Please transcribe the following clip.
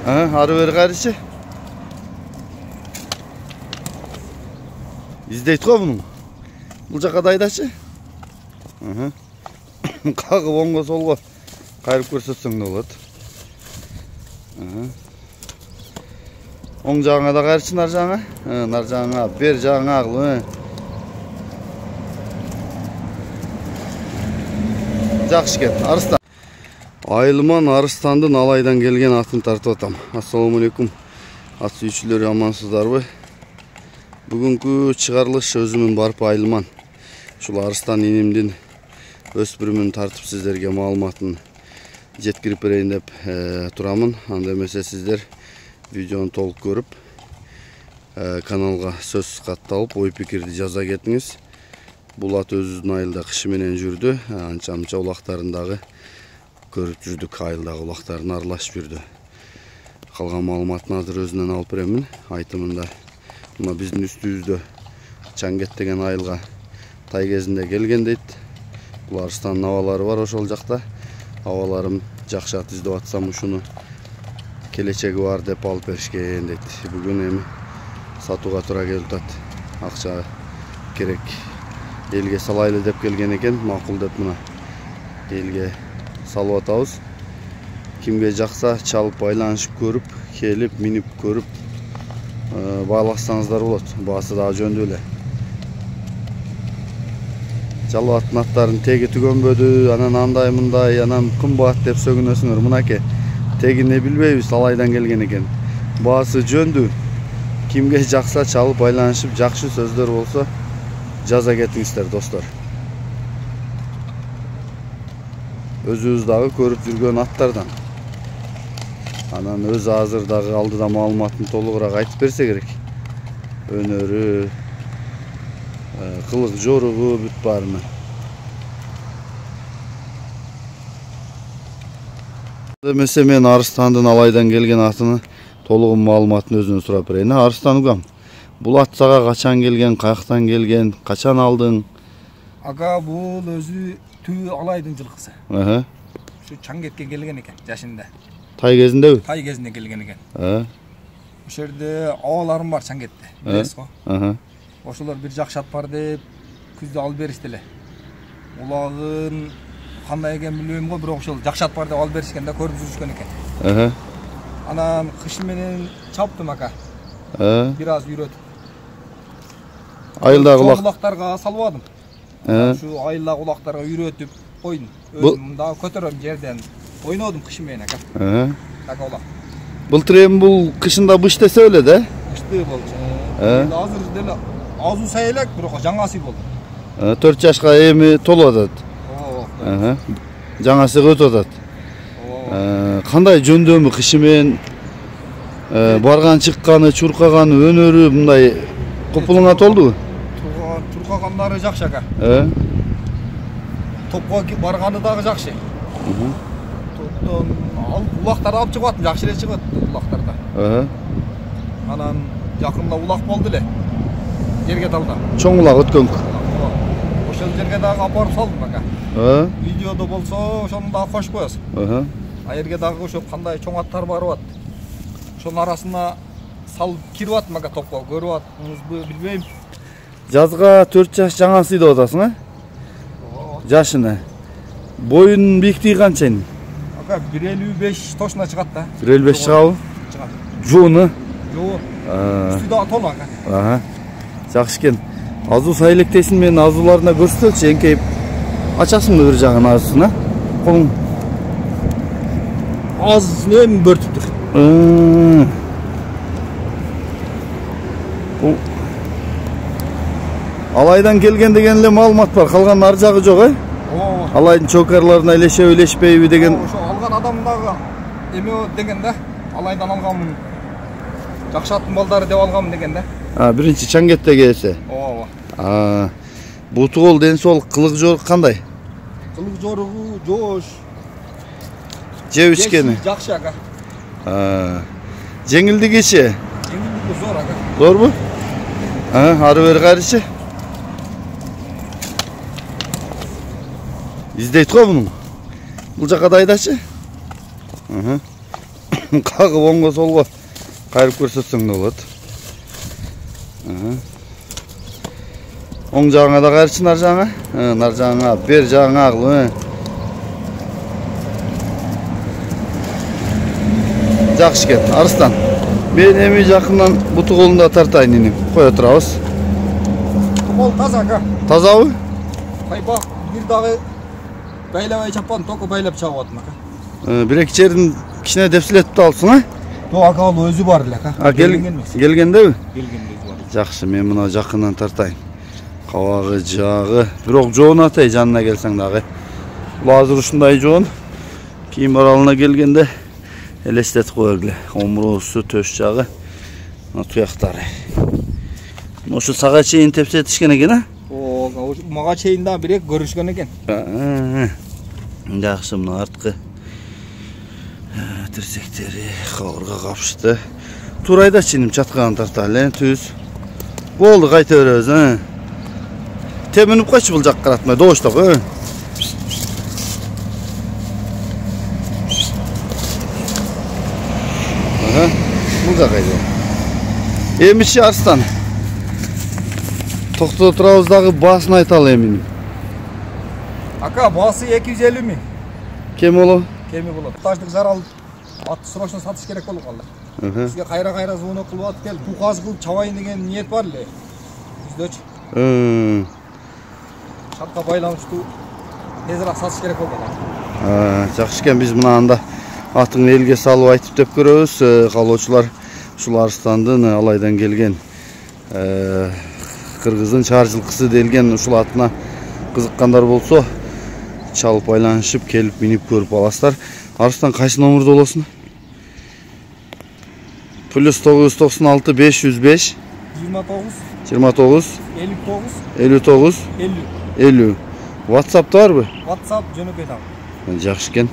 Ары бері қарайшы. İzdeydi ғой бұның. Бұл жаққа дайдашы. Қағып оңға солға қайырып көрсетсең де болады. Оң жағыңа да қайыршы, нар жағыңа. Нар жағыңа, бер жағыңа ағылы. Жақшы кен, Арыстан. Айылман Арыстандың Алайдан келген атын тартып атам. Ассаламалейкум. Ат сүйүүчүлөр, амансыздар бай. Бүгүнкү чыгарылыш өзүмүн барып Айылман. Ушул Арыстан инимдин өспүрүмүн тартып сиздерге маалыматын жеткирип берейин деп турамын. Анда эмесе сиздер видеону толук көрүп, каналга сөз катталып, ой пикирди жаза кетиңиз. Бул ат өзүбүздүн айылда кышы менен жүрдү. Анча-мынча улактарын дагы көрүп жүрдүк, айылдагы улактарын аралашып жүрдү. Калган маалыматын азыр өзүнөн алып беремин. Айтымында мына биздин үстүбүздө Чаңгет деген айылга тай кезинде келген дейт. Бул Арыстандын абалары бар ошол жакта. Абаларым жакшы ат издеп атсам ушуну келечеги бар деп алып беришкен дейт. Бүгүн эми сатууга туура келип атат. Акча керек, элге салайлы деп келген экен. Макул деп мына элге салып атабыз. Кимге жакса чалып байланышып көрүп, келип минип көрүп байласаңыздар болот. Баасы дагы жөндүү эле. Жалып аттын аттарын теги түгөнбөдү, анан андай мындай, анан кымбат деп сөгүнөсүңөр. Мынакей тегине билбейбиз, Алайдан келген экен. Баасы жөндүү. Кимге жакса чалып байланышып, жакшы сөздөр болсо жаза кетиңиздер достор. Өзүбүз дагы көрүп жүргөн аттардан. Анан өзү азыр дагы алдыда маалыматын толугураак айтып берсе керек. Өнөрү, кылык жоругу бүт баарына. Эмесе мен Арыстандын Алайдан келген атыны толугу маалыматын өзүнөн сурап берейин. Арыстан угам, бул ат сага качан келген, каяктан келген, качан алдың? Ага, бул өзү түбү Алайдын жылкысы. Ушу Чаңгетке келген экен жашында. Тай кезиндеби? Тай кезинде келген экен. Ошол жерде абаларым бар Чаңгетте. Билесиз го? Ошолор бир жакшы ат бар деп күздө алып беришти эле. Улагын кандай экен билбейм го, бирок ошол жакшы ат бар деп алып беришкен да, көрүп жүрүшкөн экен. Анан кыш менен чаптым ака. Бир аз үйрөтүп. Айылдагы улактарга салбадым. Ушу айылдагы улактарга үйрөтүп койдум. Өзүм дагы көтөрөм жерден. Ойнодум кыш менен ака. Така улак. Былтыр эми бул кышында быш десе эле да? Кышты болчу. Азыр деле азуу сай элек, бирок жаңасы болду. 4 жашка эми толуп атат. Жаңасы өтүп атат. Кандай жөндөмү кышы менен барган чыкканы, чуркаганы, өнөрү мындай купулуңа толдубу? Чуркагандары жакшы ака. Топко барганы дагы жакшы. Улактарды алып чыгып аттым, жакшы эле чыгып атты улактарда. Анан жакында улак болду эле. Жерге талда. Чоң улак өткөнкү. Ошол жерге дагы апарып салдым ака. Видеодо болсо ошону дагы кошуп коесуң. Жерге дагы ошо кандай чоң аттар барып атты. Ошонун арасына салып кирип аттым ака топко. Көрүп аттыңызбы билбейм. Жазга 4 жаш жаңасы деп атасың, жашыны. Боюнун бийиктиги канча? 1.55 точно чыгат да. 1.55 чыгабы? Чыгат. Жууну? Жоо. Үстү дагы толу ака. Жакшы экен. Азуу сайлектесин мен азууларына көрсөтчү, эңкейип ачасыңбы бир жагын азысын, колуң? Азысын эми бөртүптүр. Алайдан келген деген эле маалымат бар, калган ар жагы жок, Алайдын чокарларына илешеби, илешпейби деген. Ошо алган адам дагы эме деген да. Алайдан алганмын. Жакшы аттын балдары деп алганмын деген да. Биринчи Чаңгетте келсе. Бутугол ден соолук, кылык жорук кандай? Кылык жоругу жоош. Жеп ичкени. Жакшы ака. Жеңилдигичи? Жеңилдиги зор ака. Зорбу? Ары бери карайчы. İzdeydi ғой бұның. Бұл жаққа дайдачы. Кагып оңго солго кайрып көрсөтсөң да болот. Оң жагыңа да кайрчы, нар жагыңа. Нар жагыңа, бер жагыңа агыл. Жакшы экен, Арыстан. Мен эми жакындан буту колунда тартайын инем. Кое турабыз. Кол таза ака. Тазабы? Кайбак бир дагы байлабай чапкан, току байлап чабып атам ака. Бир-эки жердин кичине депсилетип алсың, а? Ага, ал өзү бар эле ака. Келгендеби? Келгенде өзү бар. Жакшы, мен мына жакындан тартайын. Кабагы, жагы, бирок жоонат жанына келсең дагы. Бул азыр ушундай жоон. Кийин баралына келгенде элестетип койгула. Омурусу, төш жагы, туяктары. Ошу сага чейин тепсетишкен экен, а? Ого, мага чейин да бирек көрүшкөн экен. Жакшы, мына арткы тирсектери кабырга капышты. Турайда чиним чатканын тарталы, түз. Болду, кайта беребиз, Теминип койчу бул жак каратмай, добуштап, Бул жак айда. Эмичи Арыстан. Токтото турабыз дагы баасын айталы эмини. Ака, баасы 250 миң. Кем боло? Кеми болот. Таждык жаралып, атты срочно сатыш керек болуп калды. Сизге кайра звонок кылып атып кел, туказ кылып чабайын деген ниет бар эле. Жүздөчү. Шартка байланыштуу тезирээк сатыш керек болду. Жакшы экен, биз мына анда атын элге салып айтып деп көрөбүз. Калоочулар ушул Арыстандын Алайдан келген кыргыздын чаар жылкысы делген ушул атына кызыккандар болсо, чалып байланышып келип минип көрүп аласыздар. Арыстан кайсы номерде болосуң? +996 505 29 59 50. WhatsApp барбы? WhatsApp жөнөкөй да. Жакшы экен.